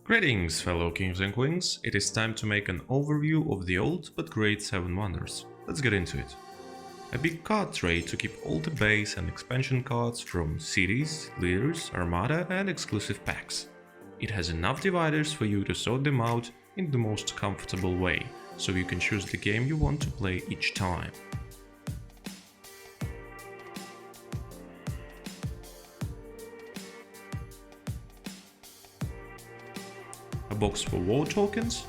Greetings, fellow kings and queens. It is time to make an overview of the old but great 7 wonders. Let's get into it. A big card tray to keep all the base and expansion cards from cities, leaders, armada and exclusive packs. It has enough dividers for you to sort them out in the most comfortable way, so you can choose the game you want to play each time. A box for war tokens,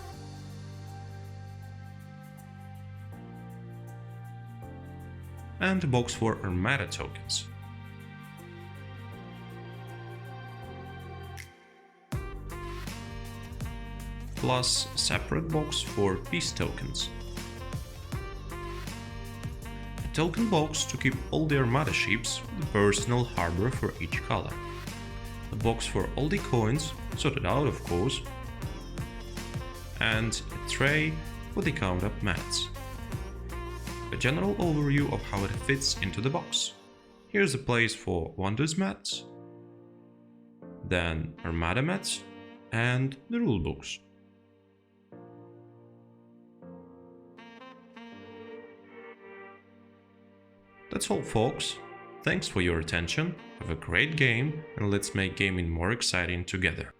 and a box for armada tokens. Plus a separate box for peace tokens. A token box to keep all the armada ships with a personal harbor for each color. A box for all the coins, sorted out of course, and a tray for the count-up mats. A general overview of how it fits into the box. Here's a place for Wonders mats, then Armada mats, and the rulebooks. That's all folks, thanks for your attention, have a great game and let's make gaming more exciting together.